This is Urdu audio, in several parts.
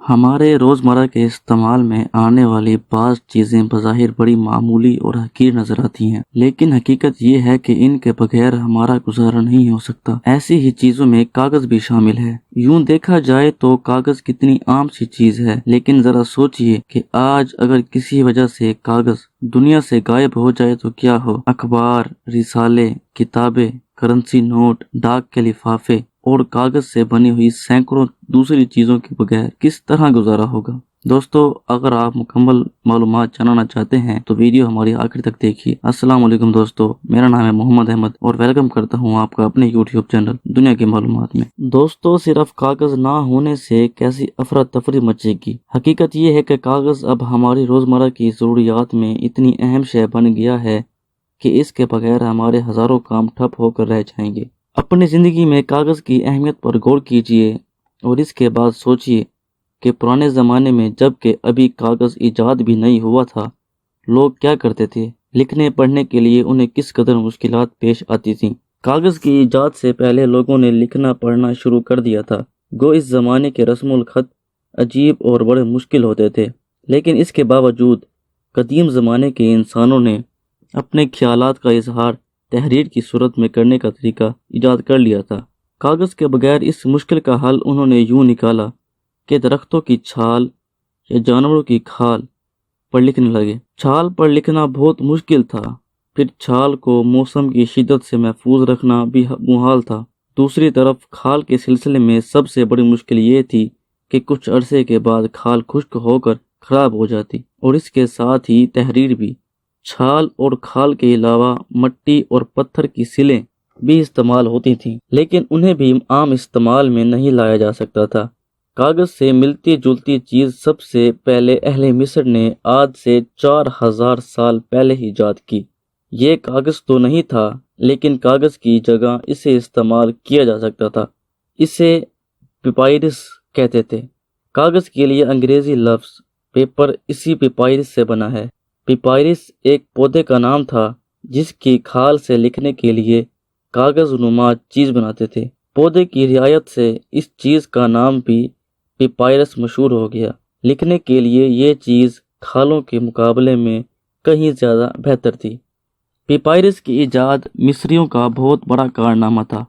ہمارے روزمرہ کے استعمال میں آنے والی بعض چیزیں بظاہر بڑی معمولی اور حقیر نظر آتی ہیں، لیکن حقیقت یہ ہے کہ ان کے بغیر ہمارا گزارا نہیں ہو سکتا۔ ایسی ہی چیزوں میں کاغذ بھی شامل ہے۔ یوں دیکھا جائے تو کاغذ کتنی عام سی چیز ہے، لیکن ذرا سوچئے کہ آج اگر کسی وجہ سے کاغذ دنیا سے غائب ہو جائے تو کیا ہو؟ اخبار، رسالے، کتابیں، کرنسی نوٹ، ڈاک کے لفافے اور کاغذ سے بنی ہوئی سینکڑوں دوسری چیزوں کے بغیر کس طرح گزارا ہوگا؟ دوستو، اگر آپ مکمل معلومات جاننا چاہتے ہیں تو ویڈیو ہماری آخر تک دیکھیے۔ السلام علیکم دوستو، میرا نام ہے محمد احمد اور ویلکم کرتا ہوں آپ کا اپنے یوٹیوب چینل دنیا کی معلومات میں۔ دوستو، صرف کاغذ نہ ہونے سے کیسی افراتفری مچے گی۔ حقیقت یہ ہے کہ کاغذ اب ہماری روزمرہ کی ضروریات میں اتنی اہم شے بن گیا ہے کہ اس کے بغیر ہمارے ہزاروں کام ٹھپ ہو کر رہ جائیں گے۔ اپنی زندگی میں کاغذ کی اہمیت پر غور کیجئے اور اس کے بعد سوچئے کہ پرانے زمانے میں جب کہ ابھی کاغذ ایجاد بھی نہیں ہوا تھا، لوگ کیا کرتے تھے؟ لکھنے پڑھنے کے لیے انہیں کس قدر مشکلات پیش آتی تھیں۔ کاغذ کی ایجاد سے پہلے لوگوں نے لکھنا پڑھنا شروع کر دیا تھا۔ گو اس زمانے کے رسم الخط عجیب اور بڑے مشکل ہوتے تھے، لیکن اس کے باوجود قدیم زمانے کے انسانوں نے اپنے خیالات کا اظہار تحریر کی صورت میں کرنے کا طریقہ ایجاد کر لیا تھا۔ کاغذ کے بغیر اس مشکل کا حل انہوں نے یوں نکالا کہ درختوں کی چھال یا جانوروں کی کھال پر لکھنے لگے۔ چھال پر لکھنا بہت مشکل تھا، پھر چھال کو موسم کی شدت سے محفوظ رکھنا بھی محال تھا۔ دوسری طرف کھال کے سلسلے میں سب سے بڑی مشکل یہ تھی کہ کچھ عرصے کے بعد کھال خشک ہو کر خراب ہو جاتی، اور اس کے ساتھ ہی تحریر بھی۔ چھال اور کھال کے علاوہ مٹی اور پتھر کی سلیں بھی استعمال ہوتی تھیں، لیکن انہیں بھی عام استعمال میں نہیں لایا جا سکتا تھا۔ کاغذ سے ملتی جلتی چیز سب سے پہلے اہل مصر نے آج سے 4000 سال پہلے ہی ایجاد کی۔ یہ کاغذ تو نہیں تھا، لیکن کاغذ کی جگہ اسے استعمال کیا جا سکتا تھا۔ اسے پیپائرس کہتے تھے۔ کاغذ کے لیے انگریزی لفظ پیپر اسی پیپائرس سے بنا ہے۔ پیپائرس ایک پودے کا نام تھا جس کی کھال سے لکھنے کے لیے کاغذ نما چیز بناتے تھے۔ پودے کی رعایت سے اس چیز کا نام بھی پیپائرس مشہور ہو گیا۔ لکھنے کے لیے یہ چیز کھالوں کے مقابلے میں کہیں زیادہ بہتر تھی۔ پیپائرس کی ایجاد مصریوں کا بہت بڑا کارنامہ تھا۔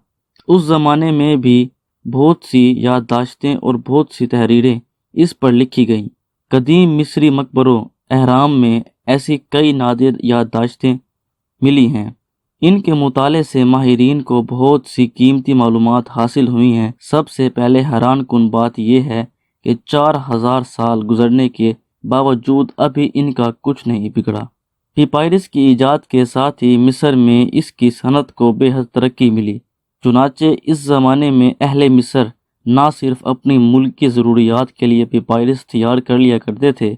اس زمانے میں بھی بہت سی یادداشتیں اور بہت سی تحریریں اس پر لکھی گئیں۔ قدیم مصری مقبروں، اہرام میں ایسی کئی نادر یادداشتیں ملی ہیں۔ ان کے مطالعے سے ماہرین کو بہت سی قیمتی معلومات حاصل ہوئی ہیں۔ سب سے پہلے حیران کن بات یہ ہے کہ 4000 سال گزرنے کے باوجود ابھی ان کا کچھ نہیں بگڑا۔ پیپائرس کی ایجاد کے ساتھ ہی مصر میں اس کی صنعت کو بے حد ترقی ملی۔ چنانچہ اس زمانے میں اہل مصر نہ صرف اپنی ملک کی ضروریات کے لیے پیپائرس تیار کر لیا کرتے تھے،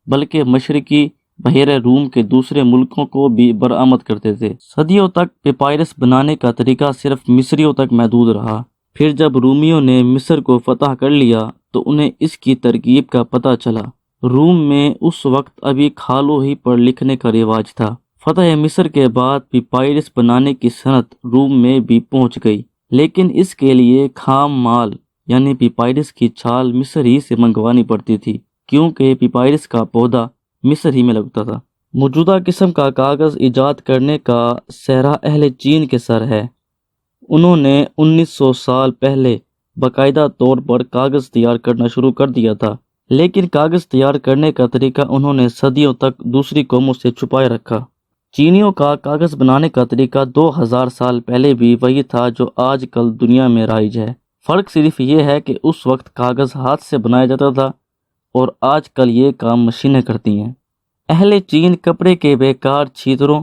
بلکہ مشرقی بحیرہ روم کے دوسرے ملکوں کو بھی برآمد کرتے تھے۔ صدیوں تک پیپائرس بنانے کا طریقہ صرف مصریوں تک محدود رہا۔ پھر جب رومیوں نے مصر کو فتح کر لیا تو انہیں اس کی ترکیب کا پتہ چلا۔ روم میں اس وقت ابھی کھالوں ہی پر لکھنے کا رواج تھا۔ فتح مصر کے بعد پیپائرس بنانے کی صنعت روم میں بھی پہنچ گئی، لیکن اس کے لیے خام مال یعنی پیپائرس کی چھال مصر ہی سے منگوانی پڑتی تھی، کیونکہ پیپائرس کا پودا مصر ہی میں لگتا تھا۔ موجودہ قسم کا کاغذ ایجاد کرنے کا سہرا اہل چین کے سر ہے۔ انہوں نے 1900 سال پہلے باقاعدہ طور پر کاغذ تیار کرنا شروع کر دیا تھا، لیکن کاغذ تیار کرنے کا طریقہ انہوں نے صدیوں تک دوسری قوموں سے چھپائے رکھا۔ چینیوں کا کاغذ بنانے کا طریقہ 2000 سال پہلے بھی وہی تھا جو آج کل دنیا میں رائج ہے۔ فرق صرف یہ ہے کہ اس وقت کاغذ ہاتھ سے بنایا جاتا تھا اور آج کل یہ کام مشینیں کرتی ہیں۔ اہل چین کپڑے کے بیکار چھیتروں،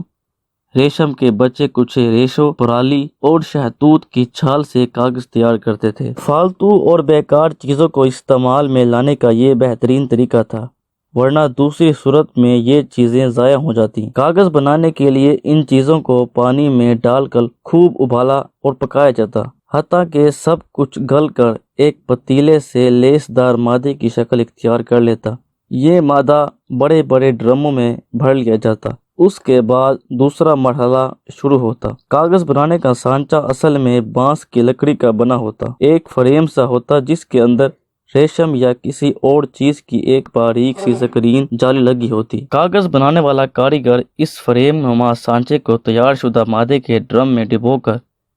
ریشم کے بچے کچے ریشوں، پرالی اور شہتوت کی چھال سے کاغذ تیار کرتے تھے۔ فالتو اور بیکار چیزوں کو استعمال میں لانے کا یہ بہترین طریقہ تھا، ورنہ دوسری صورت میں یہ چیزیں ضائع ہو جاتی۔ کاغذ بنانے کے لیے ان چیزوں کو پانی میں ڈال کر خوب ابالا اور پکایا جاتا، حتیٰ کہ سب کچھ گل کر ایک پتیلے سے لیس دار مادے کی شکل اختیار کر لیتا۔ یہ مادہ بڑے بڑے ڈرموں میں بھر لیا جاتا۔ اس کے بعد دوسرا مرحلہ شروع ہوتا۔ کاغذ بنانے کا سانچہ اصل میں بانس کی لکڑی کا بنا ہوتا۔ ایک فریم سا ہوتا جس کے اندر ریشم یا کسی اور چیز کی ایک باریک سی سکرین جالی لگی ہوتی۔ کاغذ بنانے والا کاریگر اس فریم نما سانچے کو تیار شدہ مادے کے ڈرم میں ڈبو کر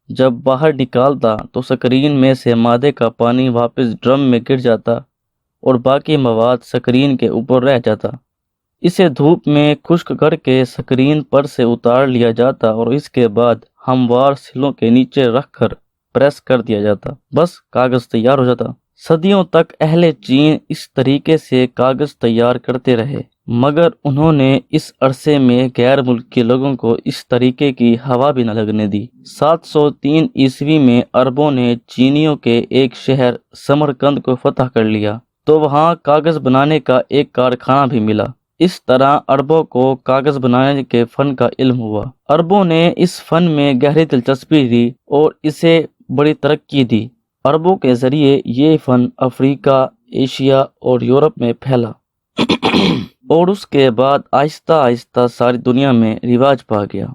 جب باہر نکالتا تو سکرین میں سے مادے کا پانی واپس ڈرم میں گر جاتا اور باقی مواد سکرین کے اوپر رہ جاتا۔ اسے دھوپ میں خشک کر کے سکرین پر سے اتار لیا جاتا اور اس کے بعد ہموار سلوں کے نیچے رکھ کر پریس کر دیا جاتا، بس کاغذ تیار ہو جاتا۔ صدیوں تک اہل چین اس طریقے سے کاغذ تیار کرتے رہے، مگر انہوں نے اس عرصے میں غیر ملکی لوگوں کو اس طریقے کی ہوا بھی نہ لگنے دی۔ 703 عیسوی میں عربوں نے چینیوں کے ایک شہر سمرقند کو فتح کر لیا تو وہاں کاغذ بنانے کا ایک کارخانہ بھی ملا۔ اس طرح عربوں کو کاغذ بنانے کے فن کا علم ہوا۔ عربوں نے اس فن میں گہری دلچسپی لی اور اسے بڑی ترقی دی۔ عربوں کے ذریعے یہ فن افریقہ، ایشیا اور یورپ میں پھیلا اور اس کے بعد آہستہ آہستہ ساری دنیا میں رواج پا گیا۔